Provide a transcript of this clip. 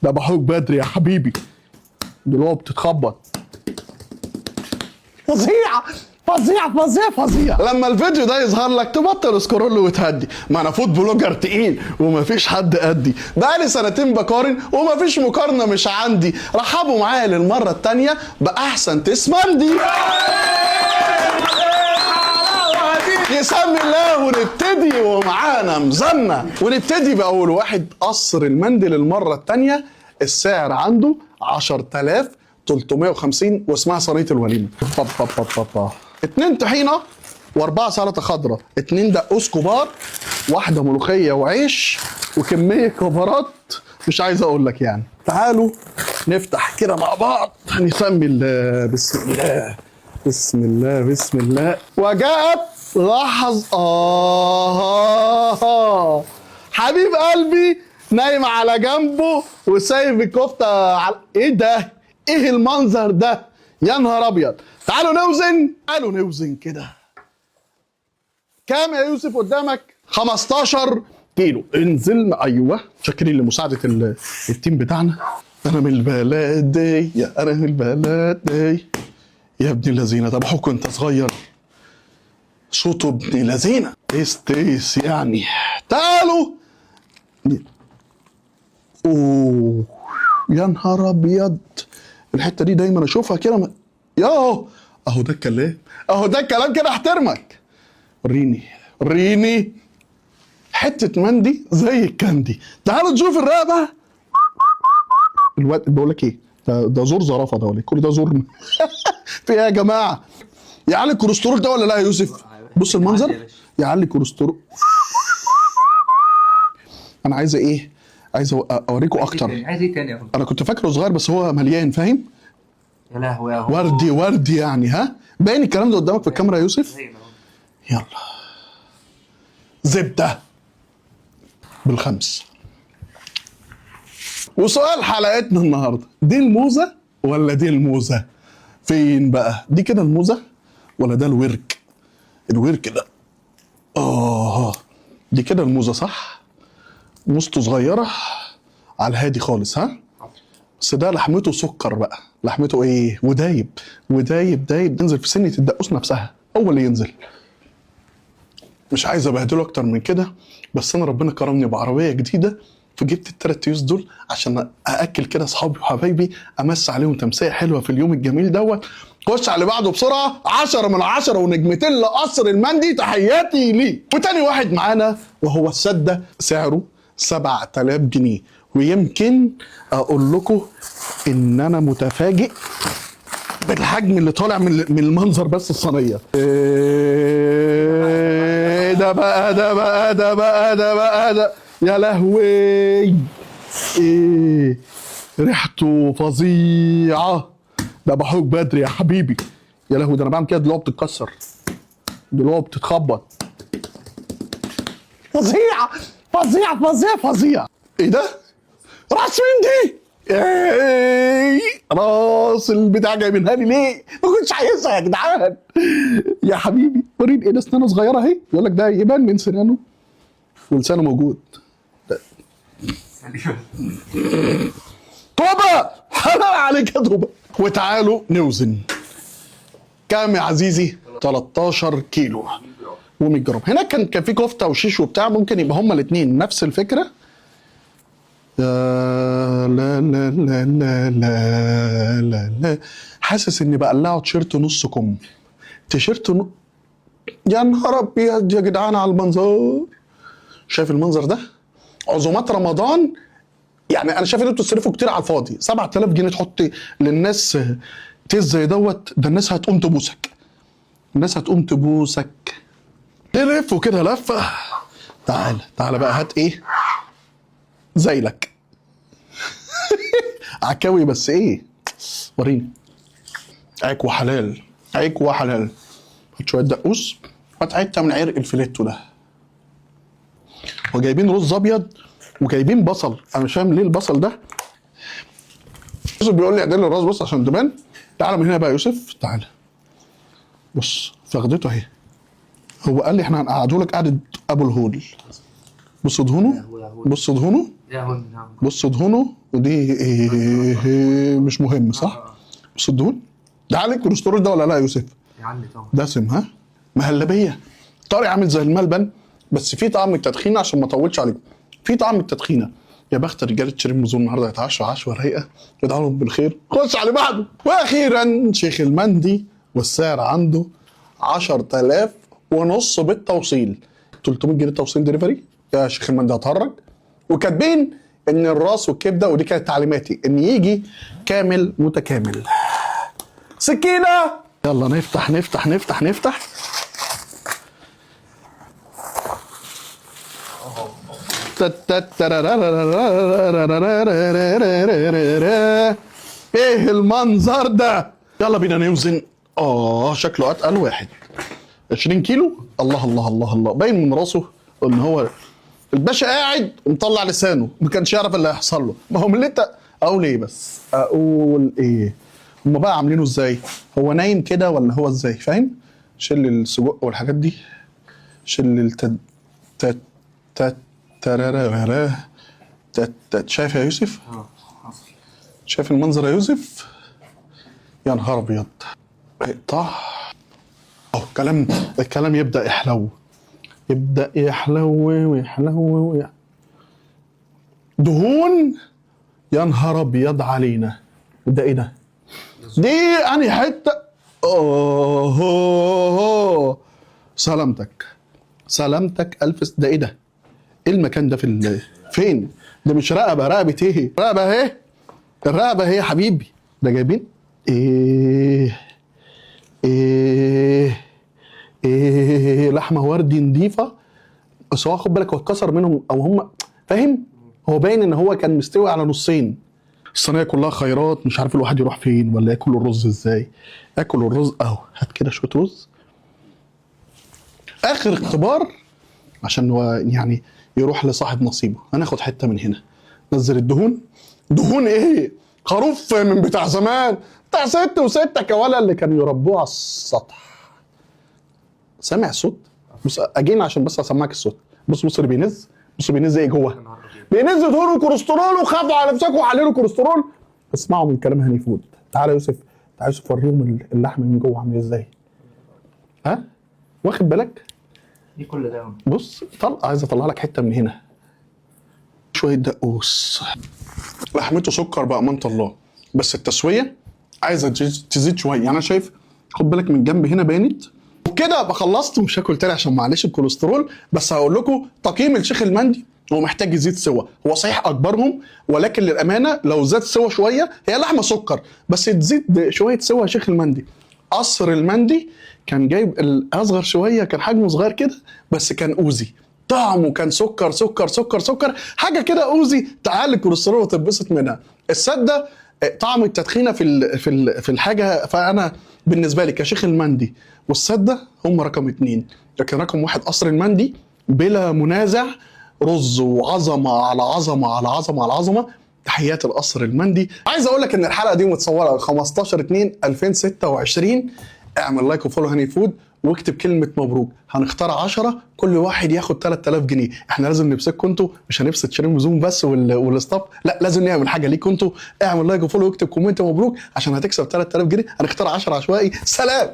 ذبحوك بدري يا حبيبي، دلوقتي بتتخبط. فظيعة فظيعة فظيعة فظيعة. لما الفيديو ده يظهر لك تبطل سكرول وتهدي، ما انا فود بلوجر تقيل ومفيش حد قدي، بقالي سنتين بقارن ومفيش مقارنة مش عندي. رحبوا معايا للمرة التانية بأحسن تسمندي. يسمي الله ونبتدي ومعانا مزنة. ونبتدي بأول واحد، قصر المندي للمرة التانية. السعر عنده 10350 واسمها صينية الوليمة. 2 طحينة و4 سلطة خضراء، 2 دقوس كبار، 1 ملوخية وعيش، وكمية كفرات مش عايز اقول لك يعني. تعالوا نفتح كده مع بعض. نسمي الله. بسم الله بسم الله بسم الله. وجاءت لحظة حبيب قلبي نايم على جنبه وسايب الكفتة على ايه ده؟ ايه المنظر ده؟ يا نهار ابيض. تعالوا نوزن كده. كام يا يوسف قدامك؟ 15 كيلو. انزل. ايوه شاكرين لمساعدة التيم بتاعنا. انا من البلد دي، انا من البلد دي يا ابن اللذينه. ذبحوك وانت صغير، صوته ابن لذينه. تيس يعني. تعالوا. اوه يا نهار ابيض. الحته دي دايما اشوفها كده اهو ده الكلام، اهو ده الكلام كده. احترمك. ريني حته مندي زي الكاندي. تعالوا نشوف الرقبه. الواد بقول لك ايه، ده زور زرافه ده ولا كل ده زور؟ في ايه يا جماعه؟ يعلي الكوليسترول ده ولا لا يا يوسف؟ بص المنظر، يعلي الكوليسترول. انا عايز ايه؟ عايز اوريكم اكتر. عايز ايه تاني يا انا كنت فاكره صغير بس هو مليان، فاهم؟ يا لهوي يا هو وردي يعني. ها باين الكلام ده قدامك في الكاميرا يا يوسف؟ يلا. زبده بالخمس. وسؤال حلقتنا النهارده، دي الموزه ولا دي الموزه؟ فين بقى؟ دي كده الموزه ولا ده الورك؟ الورك ده دي كده الموزه صح؟ موزته صغيره على الهادي خالص. ها بس ده لحمته سكر بقى، لحمته ايه؟ ودايب ينزل في سنه الدقوس نفسها، هو اللي ينزل. مش عايز ابهدله اكتر من كده، بس انا ربنا كرمني بعربيه جديده فجبت ال3 تيوس دول عشان ااكل كده اصحابي وحبايبي، امس عليهم تمسيه حلوه في اليوم الجميل دوت. خش على اللي بعده بسرعه. 10 من 10 ونجمتين لقصر المندي، تحياتي ليه. وتاني واحد معانا وهو السده، سعره 7000 جنيه. ويمكن اقول لكم ان انا متفاجئ بالحجم اللي طالع من المنظر. بس الصينيه ده بقى يا لهوي. ايه ريحته فظيعه. ذبحوك بدري يا حبيبي. يا لهوي، ده انا بعمل كده دلوقتي بتتكسر، دلوقتي بتتخبط. فظيعه. ايه ده؟ راس مندي. ايه راس البتاع جايبينها لي ليه؟ ما كنتش عايزها يا جدعان. يا حبيبي وريني ايه ده؟ اسنانه صغيره اهي. يقول لك ده يبان من سنانه ولسانه موجود. توبه حرام عليك يا توبه. وتعالوا نوزن. كام يا عزيزي؟ 13 كيلو و100 جرام. هناك كان في كفته وشيش وبتاع، ممكن يبقى هما الاثنين نفس الفكره. لا لا لا لا لا لا لا. حاسس اني بقلعه تيشيرت نص كم. تيشيرت يا نهار ابيض يا جدعان على المنظر. شايف المنظر ده؟ عزومات رمضان يعني. انا شايف ان انتوا تصرفوا كتير على الفاضي. 7000 جنيه تحط للناس تيس زي دوت؟ ده الناس هتقوم تبوسك، الناس هتقوم تبوسك. تلف كده لفه. تعالى بقى هات ايه زيلك. عكاوي بس ايه؟ وريني. عيك وحلال. هات شويه دقوس، هات حته من عرق الفيليتو ده. وجايبين رز ابيض وجايبين بصل. انا مش فاهم ليه البصل ده. يوسف بيقول لي اعدل لي الراس بص عشان تبان. تعالى من هنا بقى يا يوسف، تعالى بص فخدته اهي. هو قال لي احنا هنقعده لك قعده ابو الهول. بص دهونه، بص دهونه، بص دهونه، ودي مش مهم صح؟ بص الدهون ده عليك كوليسترول ده ولا لا يا يوسف؟ يعلي طبعا. دسم ها؟ مهلبيه طاري عامل زي الملبن، بس في طعم التدخينه عشان ما اطولش عليكم. في طعم التدخينه. يا بخت رجاله شيرين بوزون النهارده يتعشوا عشوه رايقه، يدعوا لهم بالخير. خش على اللي بعده. واخيرا شيخ المندي، والسعر عنده 10,000 ونص بالتوصيل. 300 جنيه توصيل دليفري يا شيخ المندي هتهرج. وكاتبين ان الراس والكبده، ودي كانت تعليماتي، ان يجي كامل متكامل. سكينه، يلا نفتح نفتح نفتح نفتح. ايه المنظر ده؟ يلا بينا نوزن. شكله اتقل واحد 20 كيلو. الله الله الله الله، باين من راسه ان هو الباشا قاعد ومطلع لسانه، ما كانش يعرف اللي هيحصل له. ما هو من اللي انت اقول ايه، بس اقول ايه؟ هم بقى عاملينه ازاي؟ هو نايم كده ولا هو ازاي؟ فاهم؟ شيل السجق والحاجات دي، شيل التد تت تت ترارارا تت تت. شايف يا يوسف؟ شايف المنظر يا يوسف؟ يا نهار ابيض. اقطع. الكلام يبدا يحلو، يبدا يحلو ويحلو دهون. يا نهار ابيض علينا. ده ايه ده؟ دي انهي حته؟ سلامتك سلامتك الف. ده ايه ده؟ ايه المكان ده فين؟ ده مش رقبه. رقبه ايه؟ رقبه اهي، الرقبه اهي يا حبيبي. ده جايبين ايه لحمه وردي نضيفه. بس هو خد بالك هو اتكسر منهم او هم، فاهم؟ هو باين ان هو كان مستوي على نصين. الصينيه كلها خيرات، مش عارف الواحد يروح فين ولا ياكل الرز ازاي. اكل الرز اهو، هات كده شويه رز. اخر اختبار عشان هو يعني يروح لصاحب نصيبه. هناخد حته من هنا، نزل الدهون. دهون ايه؟ خروف من بتاع زمان، بتاع ست وستك يا ولا اللي كانوا يربوه على السطح. سامع الصوت؟ بص اجين عشان بس اسمعك الصوت. بص بص اللي بينز، بص بينز ايه جوه؟ بينز دهون وكوليسترول، وخافوا على نفسكم وحللوا كوليسترول. اسمعوا من كلام هاني فود. تعالى يا يوسف، تعالى يوسف وريهم اللحم من جوه عامل ازاي. ها؟ واخد بالك؟ دي كل ده بص عايز اطلع لك حته من هنا. شويه دقوس، لحمته سكر بأمانة الله، بس التسويه عايزه تزيد شويه. يعني انا شايف، خد بالك من جنب هنا بانت. وبكده ابقى خلصت، مش هاكل تاني عشان معلش الكوليسترول. بس هقول لكم تقييم الشيخ المندي، هو محتاج يزيد سوا. هو صحيح اكبرهم، ولكن للامانه لو زاد سوا شويه، هي لحمه سكر بس تزيد شويه سوا. يا شيخ المندي، قصر المندي كان جايب الاصغر شويه، كان حجمه صغير كده بس كان اوزي. طعمه كان سكر سكر سكر سكر، حاجه كده اوزي تعالي الكوليسترول وتتبسط منها. السده طعم التدخينه في الحاجه. فانا بالنسبه لي كشيخ المندي والسده هم رقم 2، لكن رقم 1 قصر المندي بلا منازع. رز وعظمه على عظمه على عظمه على عظمه. تحيات القصر المندي. عايز اقول لك ان الحلقه دي متصوره 15/2/2026. اعمل لايك وفولو هاني فود، واكتب كلمه مبروك. هنختار 10، كل واحد ياخد 3000 جنيه. احنا لازم نمسككم انتوا، مش هنبسط شيرين بوزون بس والاستاف، لا لازم نعمل حاجه ليكم انتوا. اعمل لايك وفولو واكتب كومنت مبروك عشان هتكسب 3000 جنيه. هنختار 10 عشوائي. سلام.